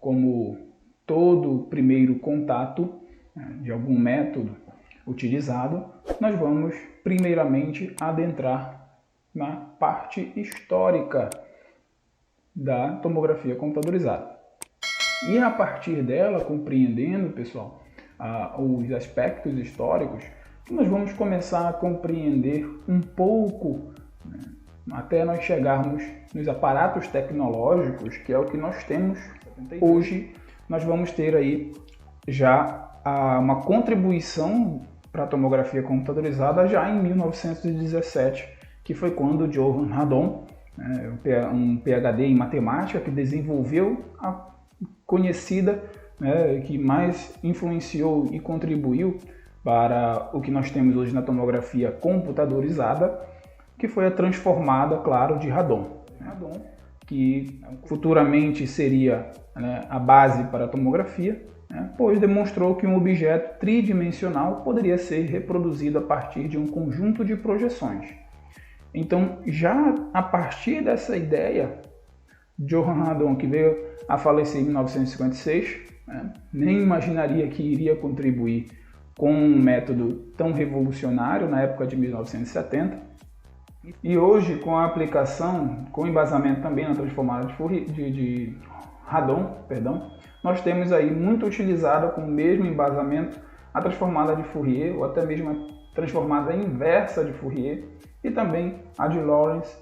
como todo primeiro contato de algum método utilizado, nós vamos primeiramente adentrar na parte histórica da tomografia computadorizada. E a partir dela, compreendendo, pessoal, os aspectos históricos, nós vamos começar a compreender um pouco, até nós chegarmos nos aparatos tecnológicos, que é o que nós temos hoje. Nós vamos ter aí já uma contribuição para a tomografia computadorizada já em 1917, que foi quando Johann Radon, um PhD em matemática, que desenvolveu a conhecida, que mais influenciou e contribuiu para o que nós temos hoje na tomografia computadorizada, que foi a transformada, claro, de Radon. Radon, que futuramente seria a base para a tomografia, pois demonstrou que um objeto tridimensional poderia ser reproduzido a partir de um conjunto de projeções. Então, já a partir dessa ideia, Johann Radon, que veio a falecer em 1956, nem imaginaria que iria contribuir com um método tão revolucionário na época de 1970. E hoje, com a aplicação, com embasamento também na transformada de Radon, nós temos aí muito utilizada com o mesmo embasamento a transformada de Fourier, ou até mesmo a transformada inversa de Fourier, e também a de Lorentz,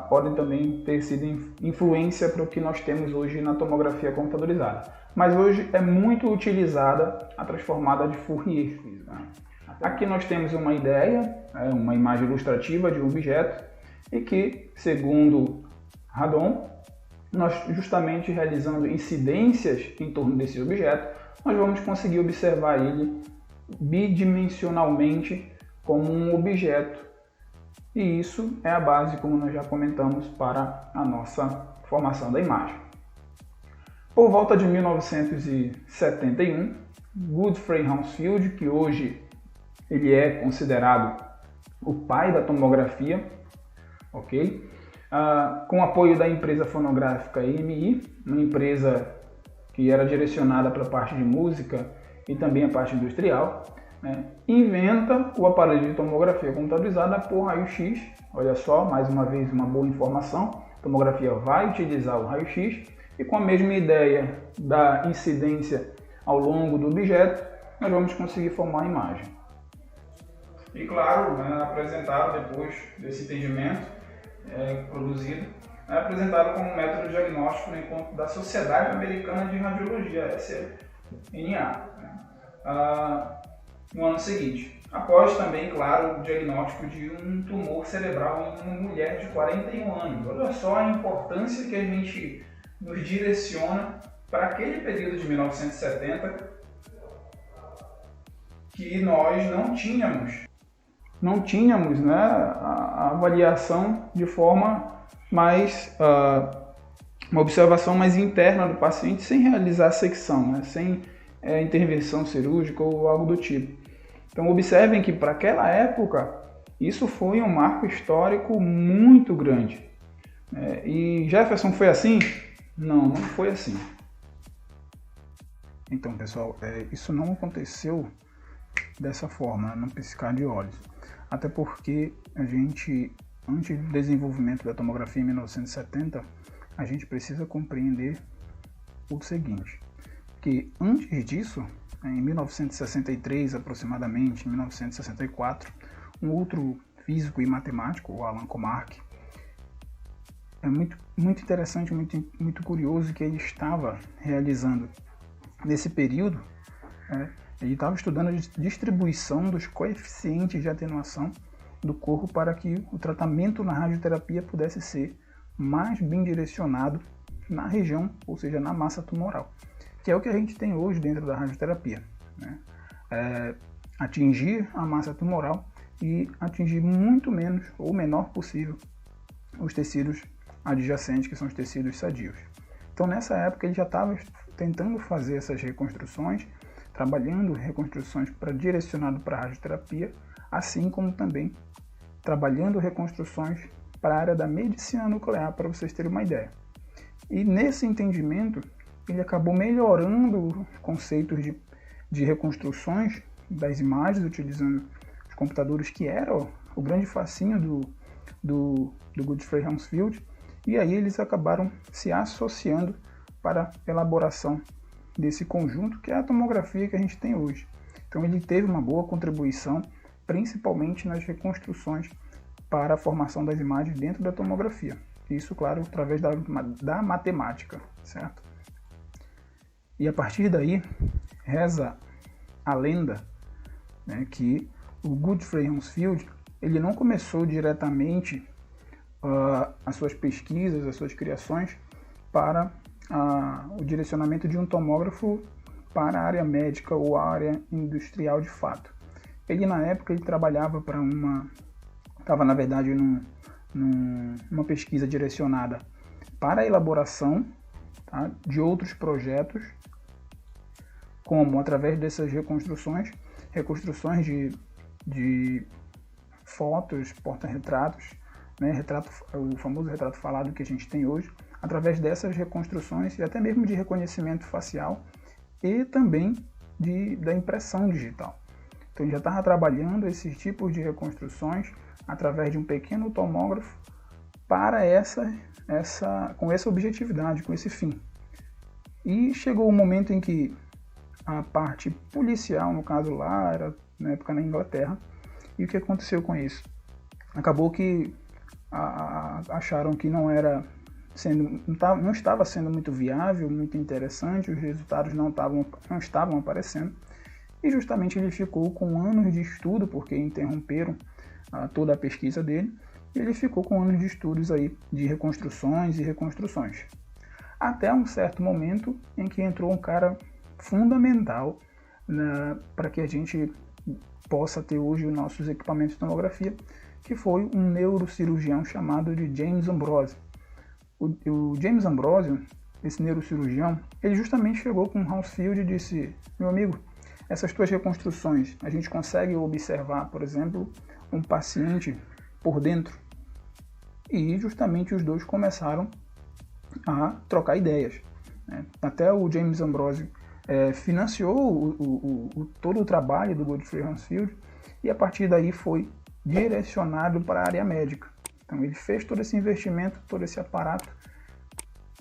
podem também ter sido influência para o que nós temos hoje na tomografia computadorizada. Mas hoje é muito utilizada a transformada de Fourier. Aqui nós temos uma ideia, uma imagem ilustrativa de um objeto, e que, segundo Radon, nós justamente realizando incidências em torno desse objeto, nós vamos conseguir observar ele bidimensionalmente como um objeto. E isso é a base, como nós já comentamos, para a nossa formação da imagem. Por volta de 1971, Godfrey Hounsfield, que hoje ele é considerado o pai da tomografia, ok? Com apoio da empresa fonográfica EMI, uma empresa que era direcionada para a parte de música e também a parte industrial, inventa o aparelho de tomografia computadorizada por raio-x. Olha só, mais uma vez uma boa informação, a tomografia vai utilizar o raio-x, e com a mesma ideia da incidência ao longo do objeto, nós vamos conseguir formar a imagem. E claro, apresentado depois desse entendimento produzido, apresentado como método diagnóstico no encontro da Sociedade Americana de Radiologia, SNA, no ano seguinte. Após também, claro, o diagnóstico de um tumor cerebral em uma mulher de 41 anos. Olha só a importância que a gente nos direciona para aquele período de 1970, que nós não tínhamos a avaliação de forma mais, uma observação mais interna do paciente, sem realizar a secção, sem intervenção cirúrgica ou algo do tipo. Então observem que para aquela época isso foi um marco histórico muito grande. E Jefferson foi assim? Não foi assim. Então, pessoal, isso não aconteceu dessa forma, no piscar de olhos. Até porque a gente, antes do desenvolvimento da tomografia em 1970, a gente precisa compreender o seguinte, que antes disso, em 1963 aproximadamente, em 1964, um outro físico e matemático, o Alan Comarch, é muito interessante, muito curioso que ele estava realizando nesse período, ele estava estudando a distribuição dos coeficientes de atenuação do corpo para que o tratamento na radioterapia pudesse ser mais bem direcionado na região, ou seja, na massa tumoral, que é o que a gente tem hoje dentro da radioterapia, atingir a massa tumoral e atingir muito menos ou menor possível os tecidos adjacentes, que são os tecidos sadios. Então nessa época ele já estava tentando fazer essas reconstruções, trabalhando reconstruções direcionado para a radioterapia, assim como também trabalhando reconstruções para a área da medicina nuclear, para vocês terem uma ideia. E nesse entendimento ele acabou melhorando os conceitos de reconstruções das imagens, utilizando os computadores, que era o grande fascínio do Godfrey Hounsfield, e aí eles acabaram se associando para a elaboração desse conjunto, que é a tomografia que a gente tem hoje. Então ele teve uma boa contribuição, principalmente nas reconstruções para a formação das imagens dentro da tomografia. Isso, claro, através da matemática, certo? E a partir daí, reza a lenda, né, que o Godfrey Hounsfield, ele não começou diretamente as suas pesquisas, as suas criações para o direcionamento de um tomógrafo para a área médica ou a área industrial de fato. Ele, na época, ele trabalhava para estava na verdade numa pesquisa direcionada para a elaboração, tá, de outros projetos, como através dessas reconstruções de fotos, porta-retratos, né, o famoso retrato falado que a gente tem hoje, através dessas reconstruções e até mesmo de reconhecimento facial e também da impressão digital. Então ele já estava trabalhando esses tipos de reconstruções através de um pequeno tomógrafo para com essa objetividade, com esse fim. E chegou o momento em que a parte policial, no caso lá, era na época na Inglaterra, e o que aconteceu com isso? Acabou que acharam que não estava sendo muito viável, muito interessante, os resultados não estavam aparecendo, e justamente ele ficou com anos de estudo, porque interromperam toda a pesquisa dele, e ele ficou com anos de estudos aí de reconstruções e reconstruções. Até um certo momento em que entrou um cara fundamental para que a gente possa ter hoje os nossos equipamentos de tomografia, que foi um neurocirurgião chamado de James Ambrosio. O James Ambrosio, esse neurocirurgião, ele justamente chegou com o Hounsfield e disse: meu amigo, essas tuas reconstruções, a gente consegue observar, por exemplo, um paciente por dentro? E justamente os dois começaram a trocar ideias, né? Até o James Ambrosio financiou todo o trabalho do Godfrey Hounsfield, e a partir daí foi direcionado para a área médica. Então ele fez todo esse investimento, todo esse aparato.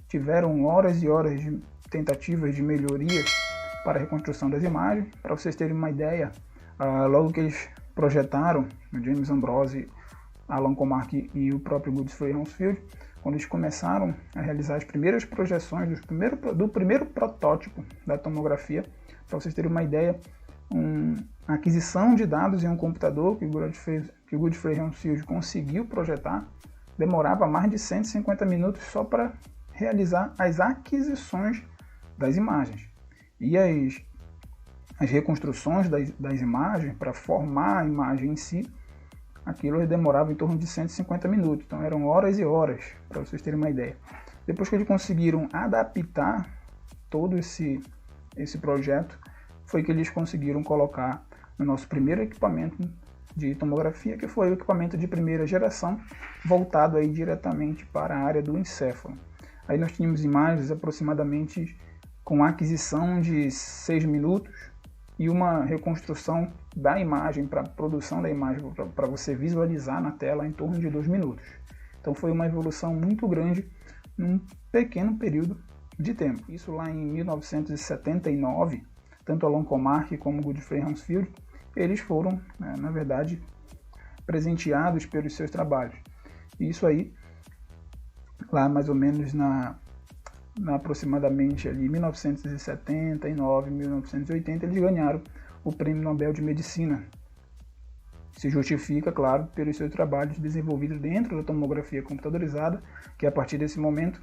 Tiveram horas e horas de tentativas de melhorias para a reconstrução das imagens. Para vocês terem uma ideia, logo que eles projetaram, o James Ambrosio, Alan Comarque e o próprio Godfrey Hounsfield, quando eles começaram a realizar as primeiras projeções do primeiro protótipo da tomografia, para vocês terem uma ideia, a aquisição de dados em um computador que o Godfrey Hounsfield conseguiu projetar demorava mais de 150 minutos só para realizar as aquisições das imagens. E as reconstruções das imagens, para formar a imagem em si, aquilo demorava em torno de 150 minutos. Então eram horas e horas, para vocês terem uma ideia. Depois que eles conseguiram adaptar todo esse projeto, foi que eles conseguiram colocar no nosso primeiro equipamento de tomografia, que foi o equipamento de primeira geração, voltado aí diretamente para a área do encéfalo. Aí nós tínhamos imagens aproximadamente com aquisição de 6 minutos e uma reconstrução da imagem, para a produção da imagem, para você visualizar na tela, em torno de 2 minutos. Então foi uma evolução muito grande num pequeno período de tempo. Isso lá em 1979, tanto Alan Comarque como Godfrey Hounsfield, eles foram, na verdade, presenteados pelos seus trabalhos. E isso aí, lá mais ou menos aproximadamente ali 1979, 1980, eles ganharam o Prêmio Nobel de Medicina. Se justifica, claro, pelos seus trabalhos desenvolvidos dentro da tomografia computadorizada, que a partir desse momento,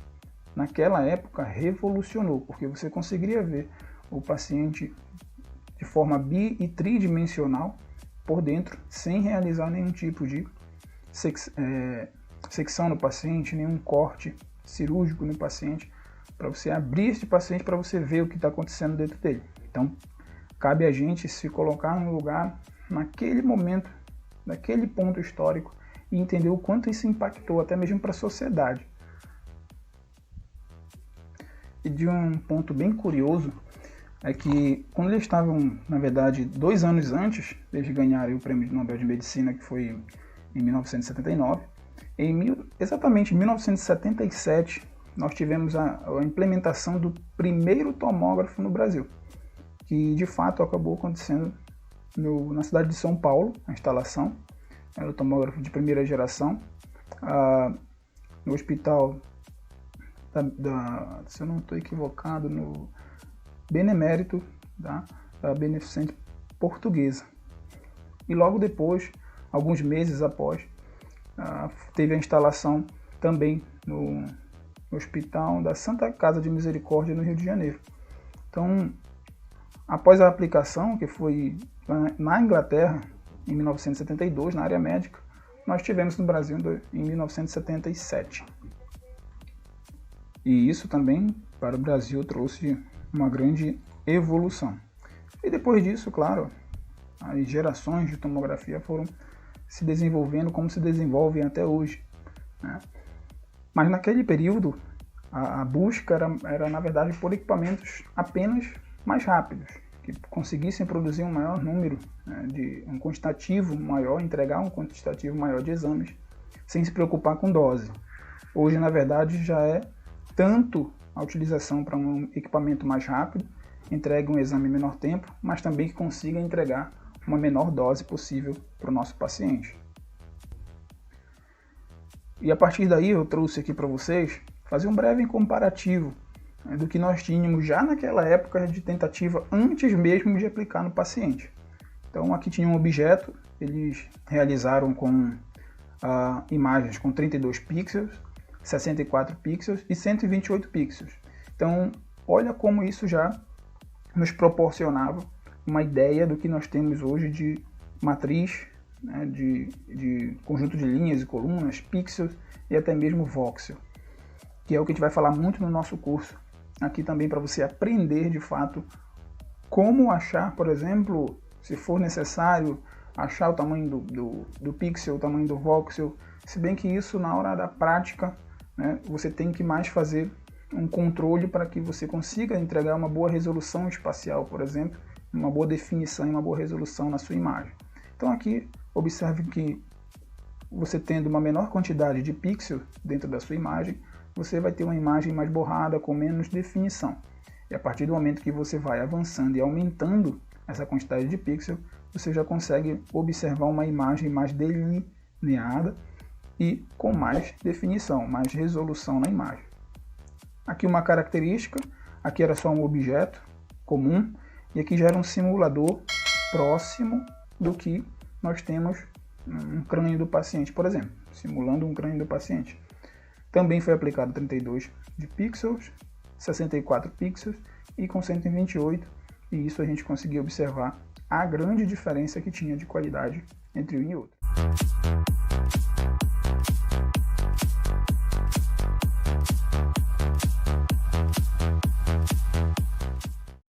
naquela época, revolucionou, porque você conseguiria ver o paciente de forma bi- e tridimensional por dentro, sem realizar nenhum tipo de secção no paciente, nenhum corte cirúrgico no paciente, para você abrir este paciente para você ver o que está acontecendo dentro dele. Então, cabe a gente se colocar no lugar, naquele momento, naquele ponto histórico, e entender o quanto isso impactou, até mesmo para a sociedade. de um ponto bem curioso, é que quando eles estavam, na verdade, 2 anos antes de ganharem o Prêmio Nobel de Medicina, que foi em 1979, exatamente em 1977, nós tivemos a implementação do primeiro tomógrafo no Brasil, que de fato acabou acontecendo na cidade de São Paulo, a instalação. Era o tomógrafo de primeira geração, no hospital, se eu não estou equivocado, no Benemérito, da Beneficente Portuguesa. E logo depois, alguns meses após, teve a instalação também no Hospital da Santa Casa de Misericórdia, no Rio de Janeiro. Então, após a aplicação, que foi na Inglaterra, em 1972, na área médica, nós tivemos no Brasil em 1977. E isso também, para o Brasil, trouxe uma grande evolução. E depois disso, claro, as gerações de tomografia foram se desenvolvendo como se desenvolvem até hoje, né? Mas naquele período, a busca era, na verdade, por equipamentos apenas mais rápidos, que conseguissem produzir um maior número, né, um quantitativo maior, entregar um quantitativo maior de exames, sem se preocupar com dose. Hoje, na verdade, já é tanto a utilização para um equipamento mais rápido, entregue um exame em menor tempo, mas também que consiga entregar uma menor dose possível para o nosso paciente. E a partir daí eu trouxe aqui para vocês fazer um breve comparativo, né, do que nós tínhamos já naquela época de tentativa antes mesmo de aplicar no paciente. Então aqui tinha um objeto, eles realizaram com imagens com 32 pixels, 64 pixels e 128 pixels. Então olha como isso já nos proporcionava uma ideia do que nós temos hoje de matriz, né, de conjunto de linhas e colunas, pixels e até mesmo voxel, que é o que a gente vai falar muito no nosso curso, aqui também para você aprender de fato como achar, por exemplo, se for necessário, achar o tamanho do pixel, o tamanho do voxel, se bem que isso na hora da prática, né, você tem que mais fazer um controle para que você consiga entregar uma boa resolução espacial, por exemplo, uma boa definição e uma boa resolução na sua imagem. Então aqui, observe que você tendo uma menor quantidade de pixels dentro da sua imagem, você vai ter uma imagem mais borrada, com menos definição. E a partir do momento que você vai avançando e aumentando essa quantidade de pixels, você já consegue observar uma imagem mais delineada e com mais definição, mais resolução na imagem. Aqui uma característica, aqui era só um objeto comum, e aqui já era um simulador próximo do que nós temos um crânio do paciente, por exemplo, simulando um crânio do paciente. Também foi aplicado 32 de pixels, 64 pixels e com 128, e isso a gente conseguiu observar a grande diferença que tinha de qualidade entre um e outro.